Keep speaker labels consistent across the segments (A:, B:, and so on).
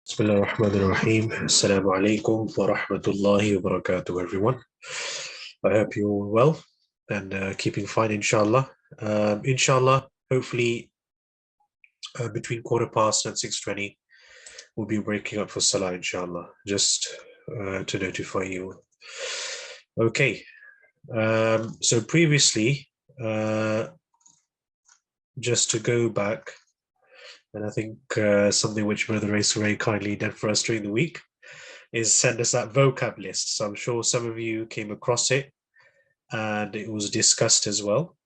A: Bismillah ar-Rahman ar-Rahim. Assalamu alaikum wa rahmatullahi wa barakatuh, everyone. I hope you're all well and keeping fine, inshallah. Inshallah, hopefully between 15:15 and 6:20, we'll be breaking up for Salah, inshallah, just to notify you. Okay, so previously, just to go back, and I think something which Brother Race very kindly did for us during the week is send us that vocab list. So I'm sure some of you came across it and it was discussed as well.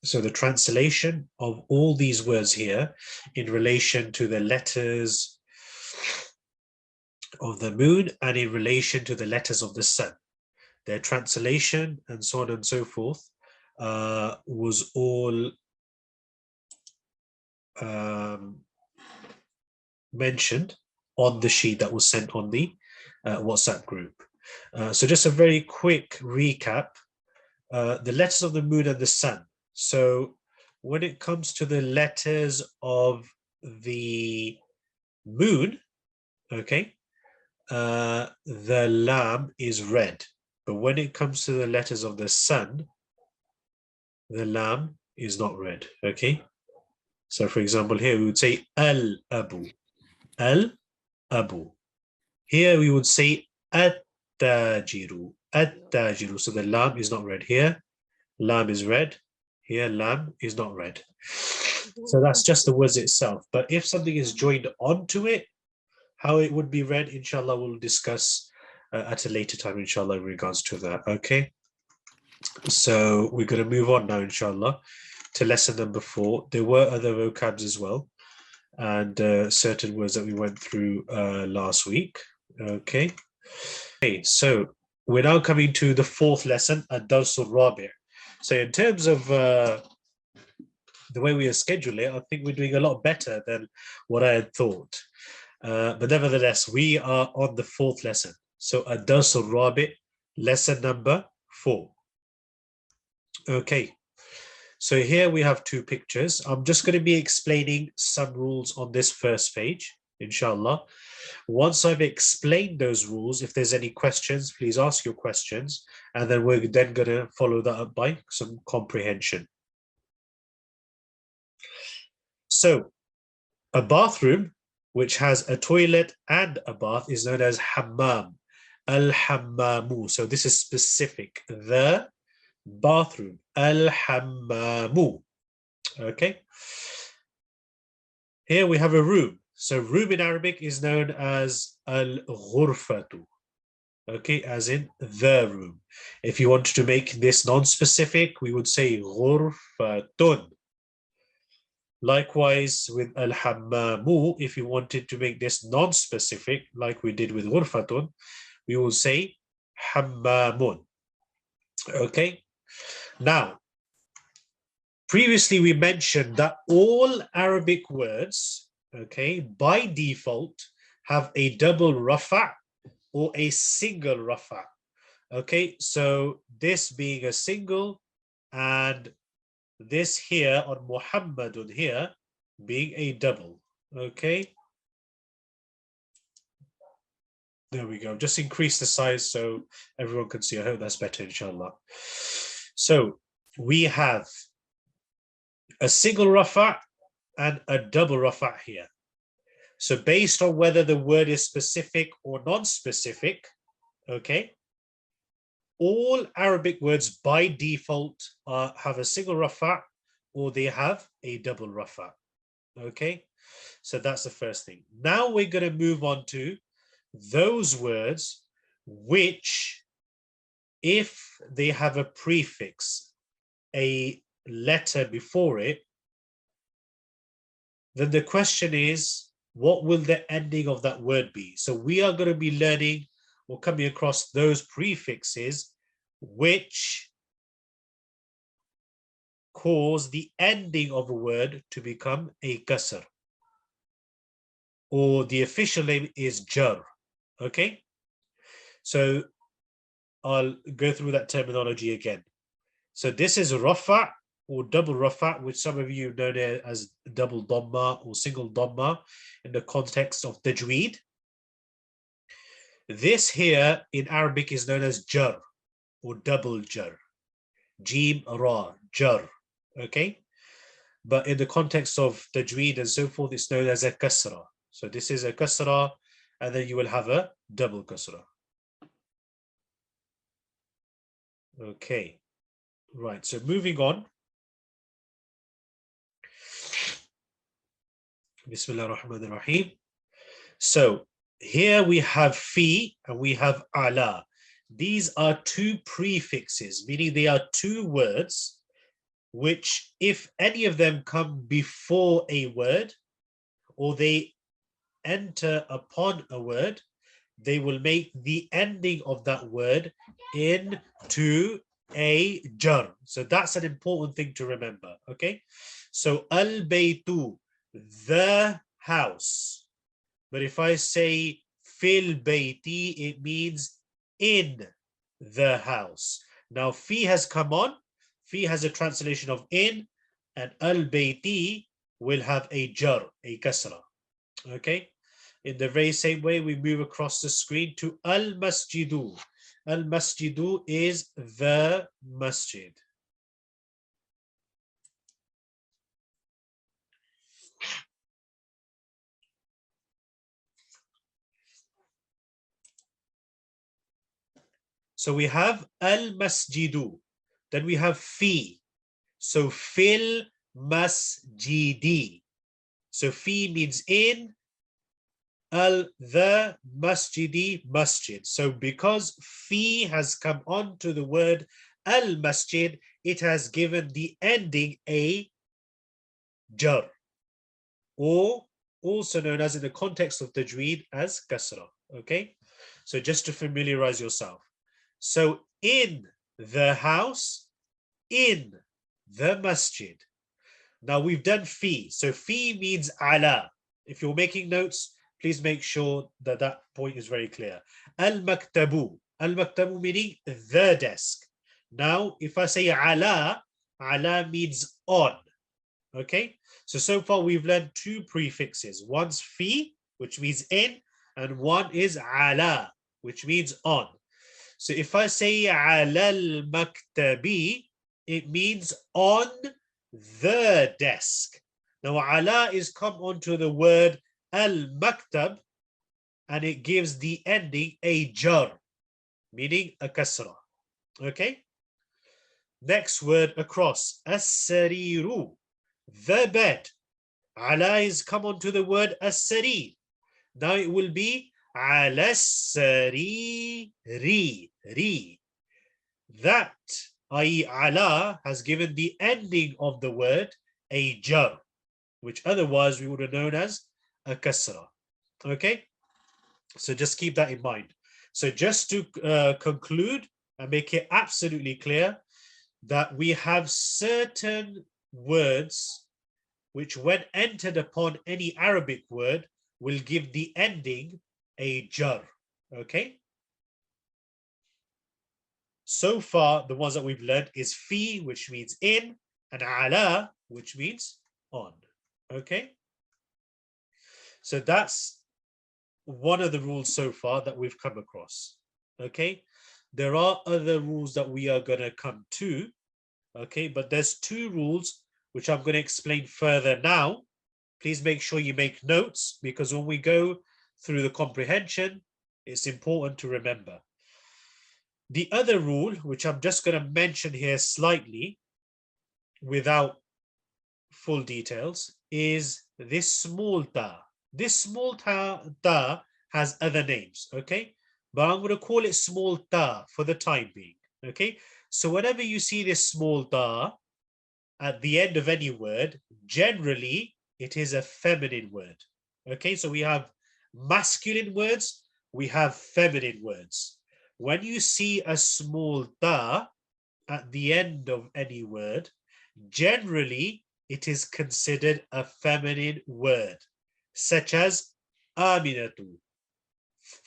A: So the translation of all these words here in relation to the letters of the moon and in relation to the letters of the sun, their translation and so on and so forth was all mentioned on the sheet that was sent on the WhatsApp group. So just a very quick recap, the letters of the moon and the sun. So when it comes to the letters of the moon, okay, the lam is red. But when it comes to the letters of the sun, the lam is not red, okay? So for example, here we would say al-abu, al-abu. Here we would say at-tajiru, at-tajiru. So the lam is not red. Here, lam is red. Here, lam is not red. So that's just the words itself. But if something is joined onto it, how it would be read, inshallah, we'll discuss at a later time, inshallah, in regards to that. Okay. So we're going to move on now, inshallah, to lesson number 4. There were other vocabs as well, and certain words that we went through last week. Okay. Okay, so we're now coming to the 4th lesson, Ad-Dars al-Rabi'. So in terms of the way we are scheduling it, I think we're doing a lot better than what I had thought. But nevertheless, we are on the 4th lesson. So Ad-Dars al-Rabi', lesson number 4. Okay, so here we have 2 pictures. I'm just going to be explaining some rules on this first page, inshallah. Once I've explained those rules, if there's any questions, please ask your questions, and then we're then going to follow that up by some comprehension. So a bathroom which has a toilet and a bath is known as hammam, al-hammamu. So this is specific, the bathroom, al-hammamu. Okay. Here we have a room. So room in Arabic is known as al-ghurfatu, okay, as in the room. If you wanted to make this non-specific, we would say ghurfatun. Likewise with al-hammamu, if you wanted to make this non-specific, like we did with ghurfatun, we will say hammamun. Okay. Now, previously we mentioned that all Arabic words, okay, by default have a double rafa or a single rafa. Okay, so this being a single and this here on Muhammadun here being a double. Okay, there we go. Just increase the size so everyone can see. I hope that's better, inshallah. So we have a single rafa and a double rafa here. So based on whether the word is specific or non-specific, okay, all Arabic words by default have a single rafa or they have a double rafa. Okay, so that's the first thing. Now we're going to move on to those words which, if they have a prefix, a letter before it, then the question is, what will the ending of that word be? So we are going to be learning or coming across those prefixes which cause the ending of a word to become a kasr, or the official name is jar. Okay, so I'll go through that terminology again. So this is rafa or double rafa, which some of you know as double dhamma or single dhamma in the context of tajweed. This here in Arabic is known as jar or double jar. Jim ra, jar. Okay? But in the context of tajweed and so forth, it's known as a kasra. So this is a kasra, and then you will have a double kasra. Okay. Right. So moving on. Bismillah ar-Rahman ar-Rahim. So here we have fi and we have ala. These are two prefixes, meaning they are two words which, if any of them come before a word or they enter upon a word, they will make the ending of that word into a jar. So that's an important thing to remember. Okay. So al-baytu, the house. But if I say fil bayti, it means in the house. Now fi has come on. Fi has a translation of in, and al-bayti will have a jar, a kasra. Okay. In the very same way, we move across the screen to al-masjidu. Al-masjidu is the masjid. So we have al-masjidu. Then we have fi. So fil masjidi. So fi means in, the masjidi, masjid. So because fi has come on to the word al-masjid, it has given the ending a jar, or also known as in the context of tajweed as kasra. Okay, so just to familiarize yourself. So in the house, in the masjid. Now we've done fi. So fi means ala. If you're making notes, please make sure that that point is very clear. Al-maktabu. Al-maktabu meaning the desk. Now, if I say ala, ala means on. Okay, so far we've learned two prefixes. One's fi, which means in, and one is ala, which means on. So if I say ala al-maktabi, it means on the desk. Now ala is come onto the word al-maktab, and it gives the ending a jar, meaning a kasra. Okay. Next word across, as-sariru, the bed. Ala is come onto the word as-sarir. Now it will be ala sariri, ri. That, i.e. ala, has given the ending of the word a jar, which otherwise we would have known as a kasra. Okay, so just keep that in mind. So just to conclude and make it absolutely clear that we have certain words which, when entered upon any Arabic word, will give the ending a jar. Okay, so far the ones that we've learned is fi, which means in, and ala, which means on. Okay, so that's one of the rules so far that we've come across. Okay, there are other rules that we are going to come to. Okay, but there's two rules which I'm going to explain further now. Please make sure you make notes, because when we go through the comprehension, it's important to remember. The other rule, which I'm just going to mention here slightly without full details, is this small ta. This small ta has other names, okay? But I'm going to call it small ta for the time being, okay? So whenever you see this small ta at the end of any word, generally it is a feminine word, okay? So we have masculine words, we have feminine words. When you see a small ta at the end of any word, generally it is considered a feminine word, such as Aminatu,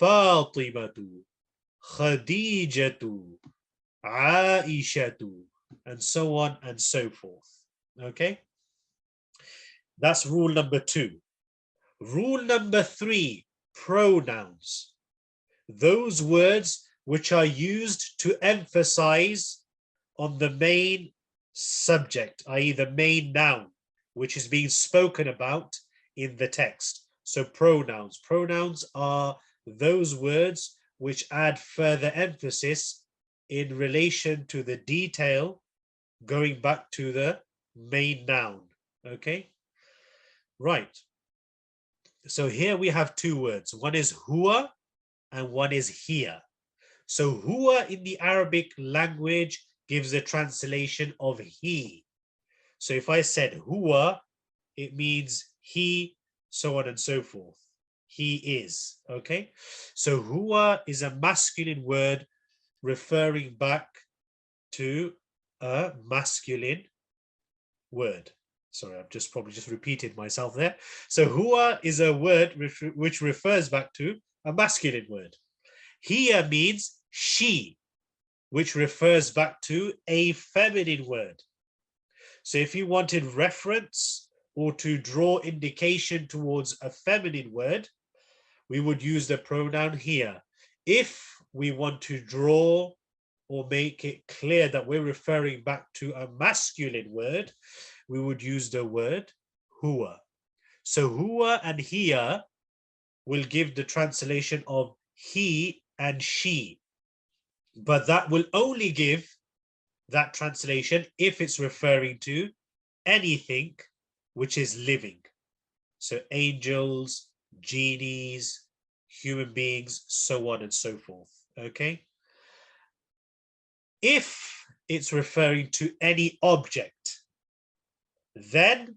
A: Fatimatu, Khadijatu, Aishatu, and so on and so forth. Okay, that's rule number 2. Rule number 3, pronouns. Those words which are used to emphasize on the main subject, i.e. the main noun, which is being spoken about in the text. So pronouns. Pronouns are those words which add further emphasis in relation to the detail going back to the main noun. Okay, right. So here we have 2 words. One is huwa and one is here. So huwa in the Arabic language gives a translation of he. So if I said huwa, it means he, so on and so forth. He is, okay? So huwa is a masculine word referring back to a masculine word. Sorry, I've just probably just repeated myself there. So huwa is a word which refers back to a masculine word. Here means she, which refers back to a feminine word. So if you wanted reference or to draw indication towards a feminine word, we would use the pronoun here. If we want to draw or make it clear that we're referring back to a masculine word, we would use the word huwa. So huwa and here will give the translation of he and she, but that will only give that translation if it's referring to anything which is living. So angels, genies, human beings, so on and so forth. Okay. If it's referring to any object, then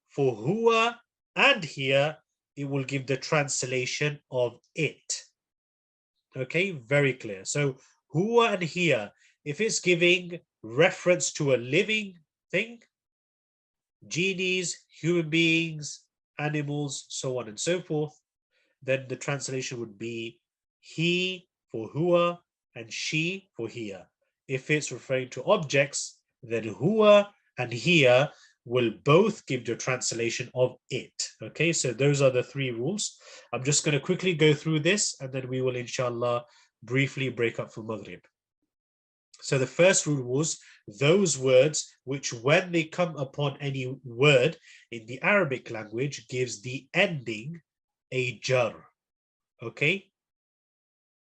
A: for huwa and here, it will give the translation of it. Okay, very clear. So huwa and here, if it's giving reference to a living thing, genies, human beings, animals, so on and so forth, then the translation would be he for huwa and she for here. If it's referring to objects, then huwa and here will both give the translation of it. Okay, so those are the 3 rules. I'm just going to quickly go through this and then we will inshallah briefly break up for Maghrib. So the first rule was those words which when they come upon any word in the Arabic language gives the ending a jar, okay,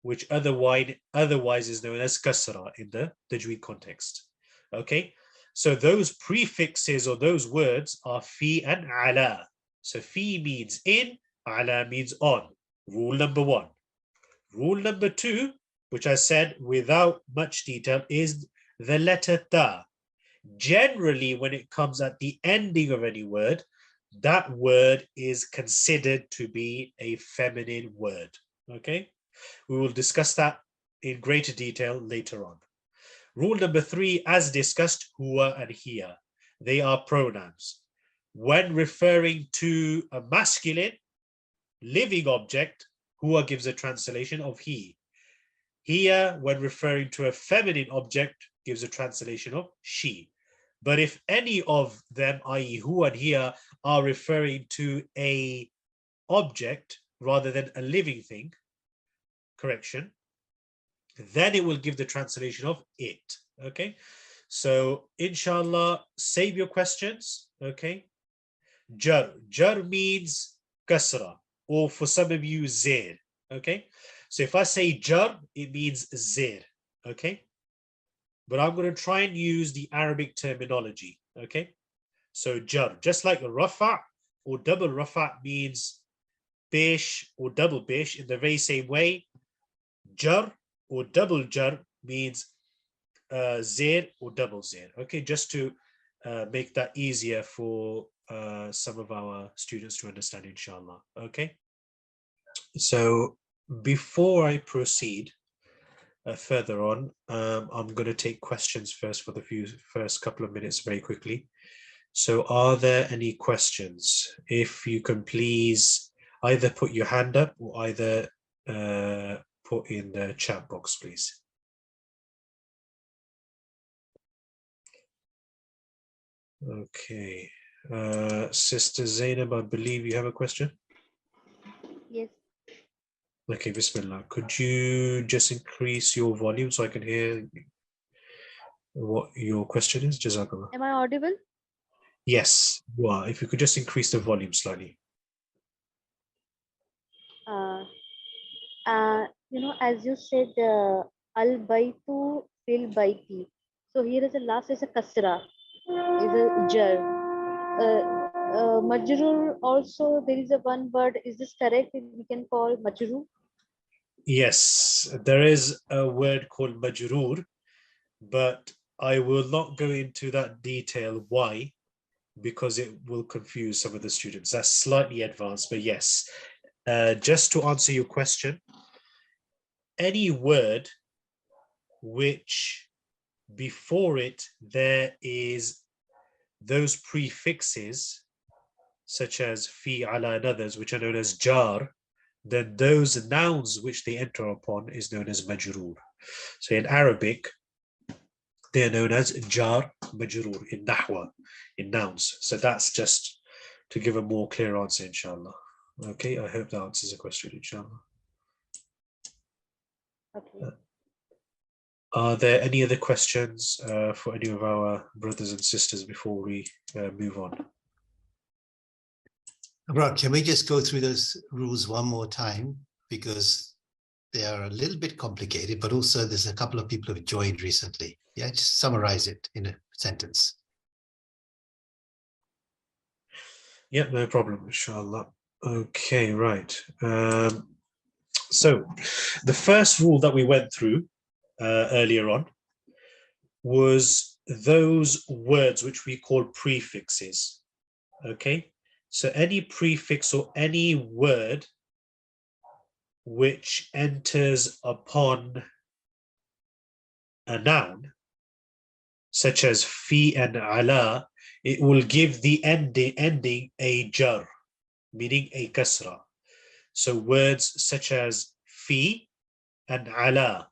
A: which otherwise is known as kasra in the tajweed context. Okay, so those prefixes or those words are fi and ala. So fi means in, ala means on. Rule number 1. Rule number 2, which I said without much detail, is the letter ta. Generally, when it comes at the ending of any word, that word is considered to be a feminine word. Okay, we will discuss that in greater detail later on. Rule number 3, as discussed, huwa and here. They are pronouns. When referring to a masculine living object, huwa gives a translation of he. Here, when referring to a feminine object, gives a translation of she. But if any of them, i.e. huwa and here, are referring to a object rather than a living thing, correction, then it will give the translation of it. Okay, so inshallah, save your questions. Okay, jar means kasra, or for some of you zir. Okay, so if I say jar, it means zir. Okay, but I'm going to try and use the Arabic terminology. Okay, so jar, just like rafa or double rafa means bish or double bish, in the very same way, jar or double jar means zir or double zir. Okay, just to make that easier for some of our students to understand, inshallah. Okay, so before I proceed further on, I'm going to take questions first for the first couple of minutes very quickly. So are there any questions? If you can please either put your hand up or either put in the chat box, please. Okay. Sister Zainab, I believe you have a question.
B: Yes.
A: Okay, Bismillah. Could you just increase your volume so I can hear what your question is? Jazakallah.
B: Am I audible?
A: Yes, you are. If you could just increase the volume slightly.
B: Uh, as you said, al baitu fil baiti. So here is a last is a kasra, is a jar. Majrur also there is a one word. Is this correct? We can call majrur.
A: Yes, there is a word called majroor, but I will not go into that detail. Why? Because it will confuse some of the students. That's slightly advanced, but yes. Just to answer your question, any word which before it there is those prefixes such as fi, ala, and others, which are known as jar, then those nouns which they enter upon is known as majroor. So in Arabic, they're known as jar majroor in nahwa, in nouns. So that's just to give a more clear answer, inshallah. Okay, I hope that answers the question, inshallah.
B: Okay.
A: Are there any other questions for any of our brothers and sisters before we move on?
C: Bro, can we just go through those rules one more time? Because they are a little bit complicated, but also there's a couple of people who have joined recently. Yeah, just summarize it in a sentence.
A: Yeah, no problem, inshallah. Okay, right. So the first rule that we went through earlier on was those words which we call prefixes. Okay, so any prefix or any word which enters upon a noun, such as fi and ala, it will give the ending a jar, meaning a kasra. So words such as fi and ala.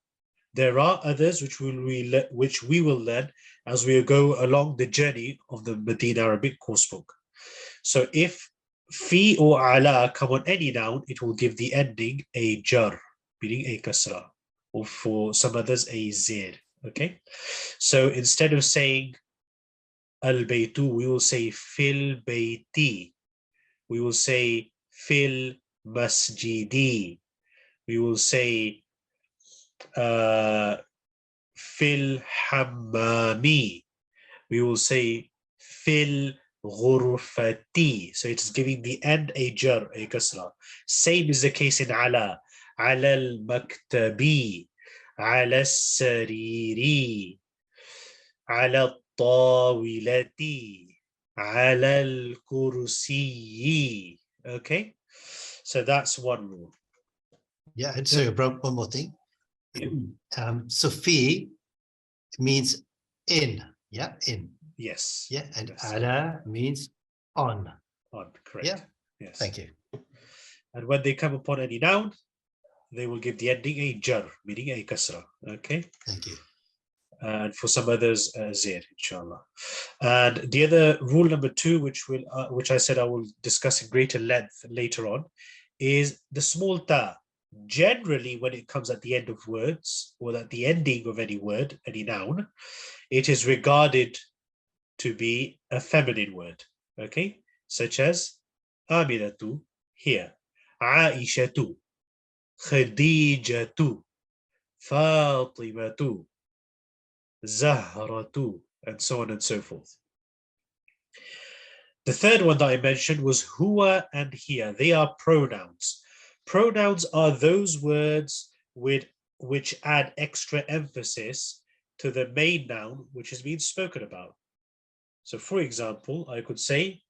A: There are others which we will learn as we go along the journey of the Madinah Arabic coursebook. So if fi or ala come on any noun, it will give the ending a jar, meaning a kasra, or for some others a zir. Okay, so instead of saying al baytu, we will say fil bayti. We will say fil masjidi. We will say fil hammami. We will say fil ghurfati. So it's giving the end a jar, a kasra. Same is the case in ala. Ala al-maktabi. Ala al-sariri. Ala al-tawilati. Ala al-kursiyi. Okay, so that's one rule.
C: Yeah, and so one more thing. So fi means in, yeah, in.
A: Yes.
C: Yeah, and
A: yes.
C: ala means on.
A: On, correct.
C: Yeah.
A: Yes.
C: Thank you.
A: And when they come upon any noun, they will give the ending a jar, meaning a kasra. Okay.
C: Thank you.
A: And for some others, zir, inshallah. And the other rule number 2, which I said I will discuss in greater length later on, is the small ta. Generally, when it comes at the end of words or at the ending of any word, any noun, it is regarded to be a feminine word. Okay, such as Aminatu here, Aishatu, Khadijatu, Fatimatu, Zahratu, and so on and so forth. The third one that I mentioned was huwa and hiya. They are pronouns. Pronouns are those words which add extra emphasis to the main noun which is being spoken about. So for example, I could say,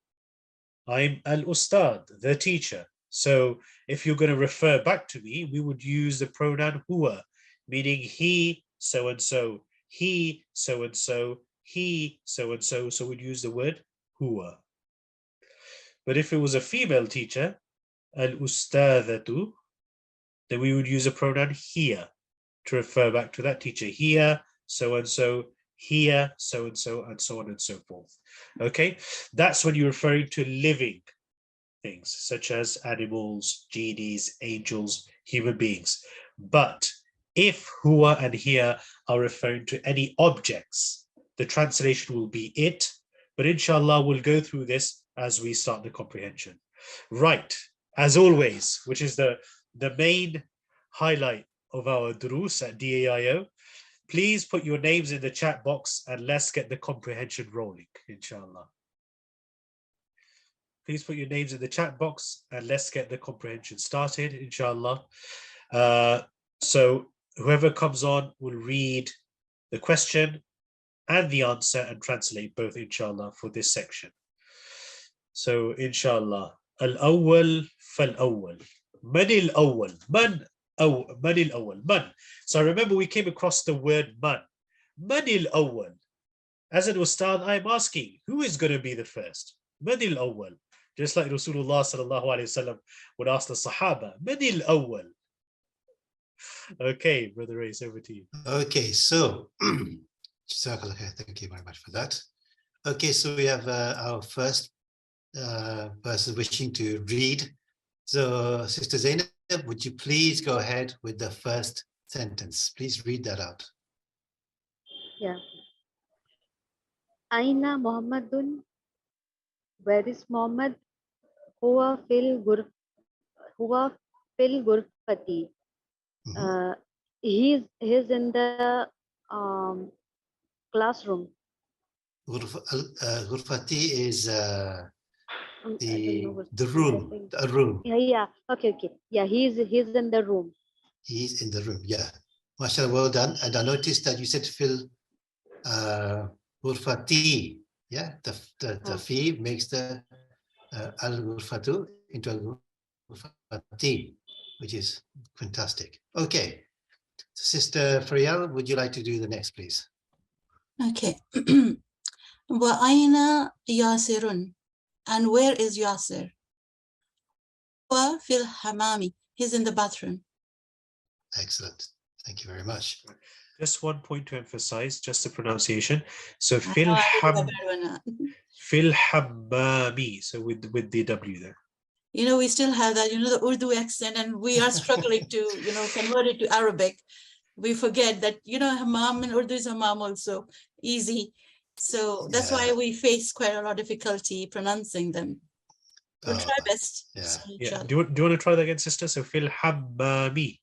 A: I'm al-ustad, the teacher. So if you're going to refer back to me, we would use the pronoun huwa, meaning he, so-and-so, he, so-and-so, he, so-and-so. So we'd use the word huwa. But if it was a female teacher, al-ustadatu, then we would use a pronoun hiya to refer back to that teacher. Hiya, so-and-so, here, so and so, and so on and so forth. Okay, that's when you're referring to living things such as animals, genies, angels, human beings. But if huwa and here are referring to any objects, the translation will be it. But inshallah, we'll go through this as we start the comprehension. Right, as always, which is the main highlight of our durus at DAIO, please put your names in the chat box and let's get the comprehension rolling, inshallah. Please put your names in the chat box and let's get the comprehension started, inshallah. So whoever comes on will read the question and the answer and translate both, inshallah, for this section. So, inshallah, al-awwal fal-awwal. Man al-awwal. Man al-awwal. Man. So remember we came across the word man. Man al-awwal. As an ustad, I'm asking, who is going to be the first? Man al-awwal. Just like Rasulullah sallallahu alayhi wasallam would ask the Sahaba, Man al-awwal. Okay, Brother Race, over to you.
C: Okay, so thank you very much for that. Okay, so we have our first person wishing to read. So, Sister Zainab, would you please go ahead with the first sentence? Please read that out.
B: Yeah. Aina Muhammadun. Where is Muhammad? Huwa fil gurfati. He's in the classroom.
C: Gurfati is the room. A room.
B: Yeah. Okay. Yeah, he's in the room.
C: He's in the room. Yeah. MashaAllah, well done. And I noticed that you said fil gurfati. Yeah. The fi makes the al gurfatu into al gurfati, which is fantastic. Okay. Sister Faryal, would you like to do the next, please?
D: Okay. Wa aina Yasirun? And where is Yasir? Wa fil hamami. He's in the bathroom.
C: Excellent. Thank you very much.
A: Just one point to emphasize, just the pronunciation. So
D: fil
A: hammami. So with the W there.
D: You know, we still have that, the Urdu accent, and we are struggling to, convert it to Arabic. We forget that, hammam in Urdu is hammam also, easy. So that's why we face quite a lot of difficulty pronouncing them. We'll try best.
C: Yeah.
D: So,
A: Yeah. Do you want to try that again, sister? So fil hammami.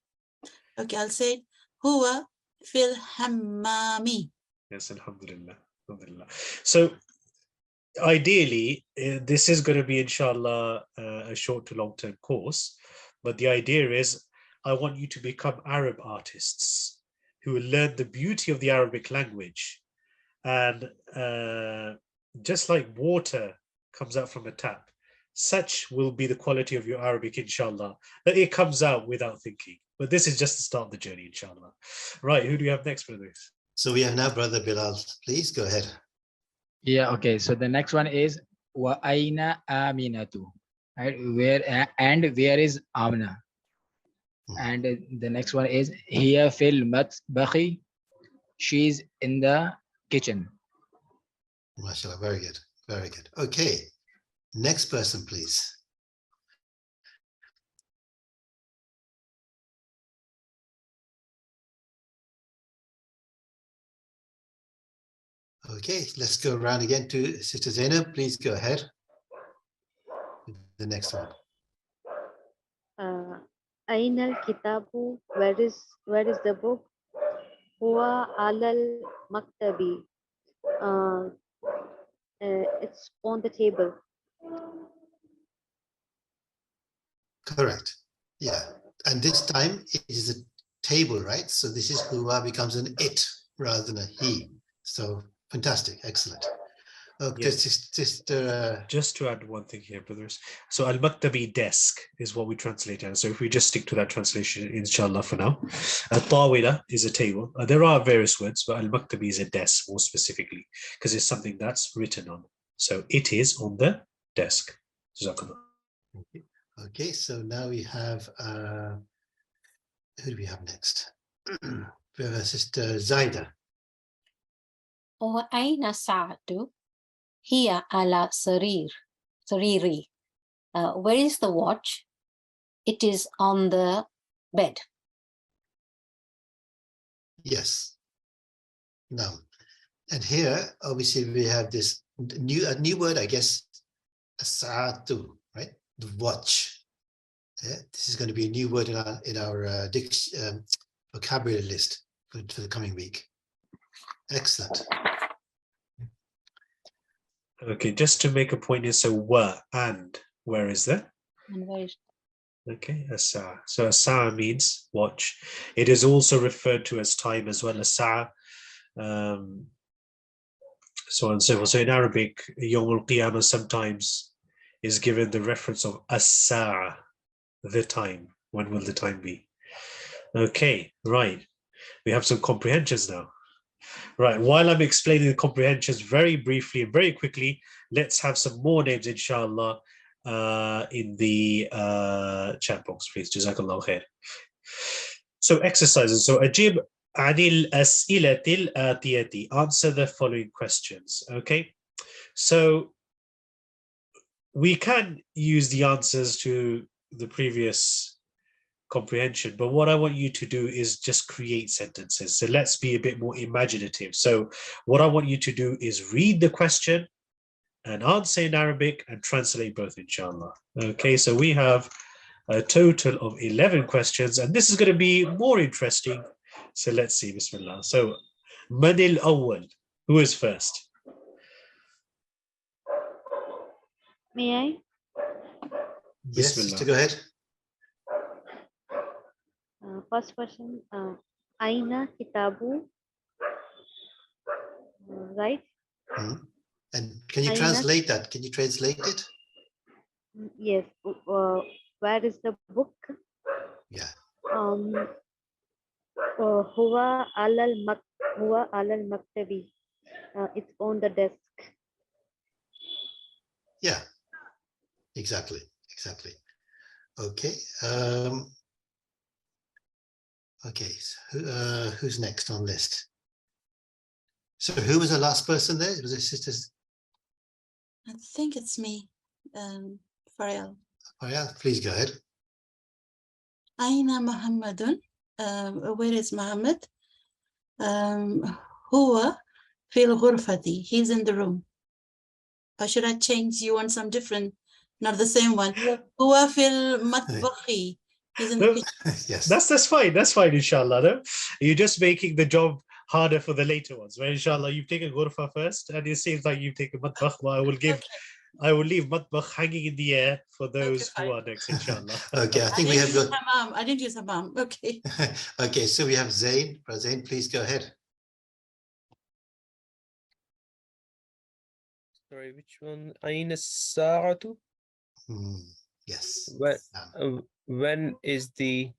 D: Okay, I'll say it. Huwa fil hammami.
A: Yes, alhamdulillah. Alhamdulillah. So ideally, this is going to be, inshallah, a short to long-term course. But the idea is I want you to become Arab artists who will learn the beauty of the Arabic language. And just like water comes out from a tap, such will be the quality of your Arabic, inshallah, that it comes out without thinking. But this is just the start of the journey, inshallah. Right, who do you have next, brothers?
C: So we have now Brother Bilal. Please go ahead.
E: Yeah, okay. So the next one is wa aina aminatu. Right? Where is Amna? And the next one is hiya fil matbakhi. She's in the kitchen.
C: MashaAllah, very good. Very good. Okay. Next person, please. Okay, let's go around again to Sister Zainab. Please go ahead. The next one.
B: Aina al-kitabu? Where is the book? Huwa alal maktabi. It's on the table.
C: Correct. Yeah. And this time it is a table, right? So this is huwa becomes an it rather than a he. So fantastic. Excellent. Okay,
A: Yes.
C: Sister.
A: Just to add one thing here, brothers. So al-maktabi, desk, is what we translate as. So if we just stick to that translation, inshallah, for now. Al-tawila is a table. There are various words, but al-maktabi is a desk more specifically, because it's something that's written on. So it is on the desk.
C: Okay, so now we have, who do we have next? We have Sister Zaida.
F: وأين الساعة؟ هي على سريري. Where is the watch? It is on the bed.
C: Yes. Now, and here, obviously, we have this a new word, I guess, as-sa'atu, right? The watch. Yeah, this is going to be a new word in our vocabulary list for the coming week. Excellent.
A: Okay, just to make a point here, so wa and where is there?
F: And where is
A: Okay, asa. So asa means watch. It is also referred to as time as well as sa. So on and so forth. So in Arabic, Yawm al-Qiyamah sometimes is given the reference of as-sa'a, the time. When will the time be? Okay, right. We have some comprehensions now. Right, while I'm explaining the comprehensions very briefly and very quickly, let's have some more names, inshallah, in the chat box, please. Jazakallah khair. So exercises. So Ajib Anil As'ilatil Atiyati. Answer the following questions. Okay. So we can use the answers to the previous comprehension, but what I want you to do is just create sentences. So let's be a bit more imaginative. So what I want you to do is read the question and answer in Arabic and translate both, inshallah. Okay, so we have a total of 11 questions, and this is going to be more interesting. So let's see, Bismillah. So Manil Awwal, who is first?
B: May I?
C: Yes,
A: Bismillah.
C: sister, go ahead.
B: First question, Aina Kitabu, right?
C: And can you
B: Aina-
C: translate that? Can you translate it?
B: Yes. Where is the book?
C: Yeah.
B: Huwa alal maktabi. It's on the desk.
C: Yeah. Exactly. Okay. Okay. So, who's next on list? So who was the last person there? Was it sisters?
D: I think it's me, Farel.
C: Oh yeah, please go ahead.
D: Aina Muhammadun. Where is Muhammad? Huwa fil ghurfati. He's in the room. Or should I change? You want some different, not the same one? Huwa fil matbakhi. He's in the
A: No,
D: kitchen.
C: Yes.
A: That's fine, inshallah. No? You're just making the job harder for the later ones. Well, inshallah, you've taken ghurfa first, and it seems like you've taken matbakh. Well, I will leave matbakh hanging in the air for those who are next, inshallah.
C: Okay, I think we have got.
D: I didn't use hammam. Okay.
C: Okay, so we have Zain. Zain, please go ahead.
G: Sorry, which one? Aina Sa'atu?
C: Yes.
G: When is the,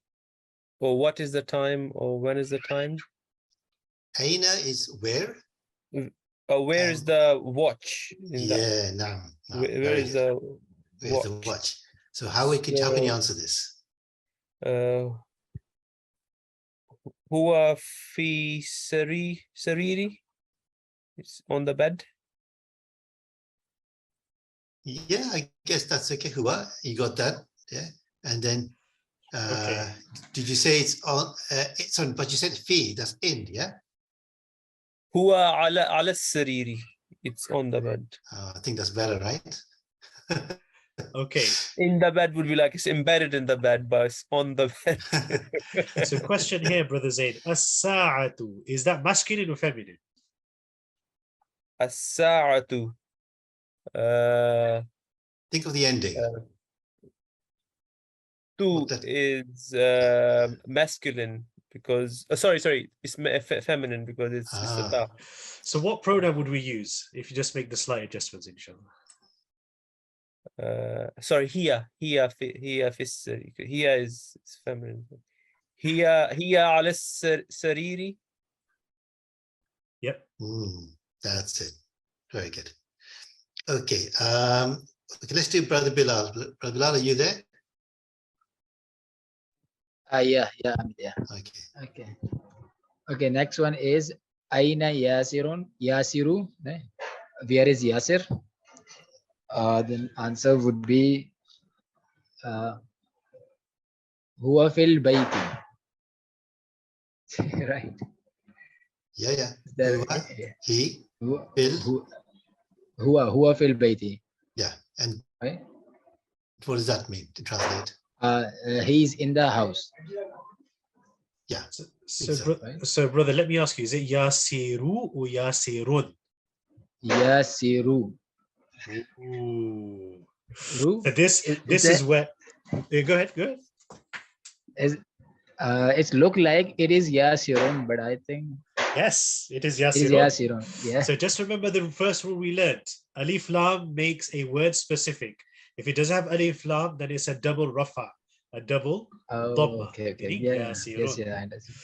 G: or what is the time, or when is the time?
C: Aina is where?
G: Where is the watch?
C: Yeah, naam.
G: Where is the
C: Where's the watch? So how can you answer this?
G: Huwa fi sariri? It's on the bed.
C: Yeah, I guess that's okay. Huwa, you got that. Yeah. And then
A: Okay.
C: did you say it's on sorry, but you said fi, that's in, yeah?
G: Huwa ala sariri. It's on the bed.
C: I think that's better, right?
A: Okay.
G: In the bed would be like it's embedded in the bed, but it's on the bed.
A: So question here, Brother Zaid. As-sa'atu, is that masculine or feminine?
G: As-sa'atu.
C: Think of the ending.
G: Two is masculine because sorry, it's feminine because it's a ta.
A: So what pronoun would we use if you just make the slight adjustments, inshallah?
G: Sorry, here is feminine. Here ala sariri.
A: Yep.
C: That's it. Very good. Okay. Okay, let's do Brother Bilal. Brother Bilal, are you there?
E: Yeah, I'm there.
C: Okay.
E: Okay, next one is aina Yasirun? Yasiru? Where is Yasir? Then answer would be huwa fil bayti. Right.
C: Yeah.
E: There,
C: He,
E: huwa,
C: Fil.
E: huwa fil bayti.
C: Yeah. And
E: Right?
C: what does that mean to translate?
E: He's in the house.
C: Yeah.
A: So, brother, let me ask you: is it Yasiru or Yasirun?
E: Yasiru.
A: Ooh.
E: Ru?
A: So this is where. Go ahead.
E: It's look like it is Yasirun, but I think
A: Yes, it is
E: it is
A: Yasirun.
E: Yasirun. Yeah.
A: So just remember the first rule we learned. Alif Lam makes a word specific. If it doesn't have Alif Lam, then it's a double rafa, a double
E: Oh,
A: dhamma.
E: okay.
A: Meaning
E: Yeah.
A: Yasirun.
E: Yes, yeah, I understand.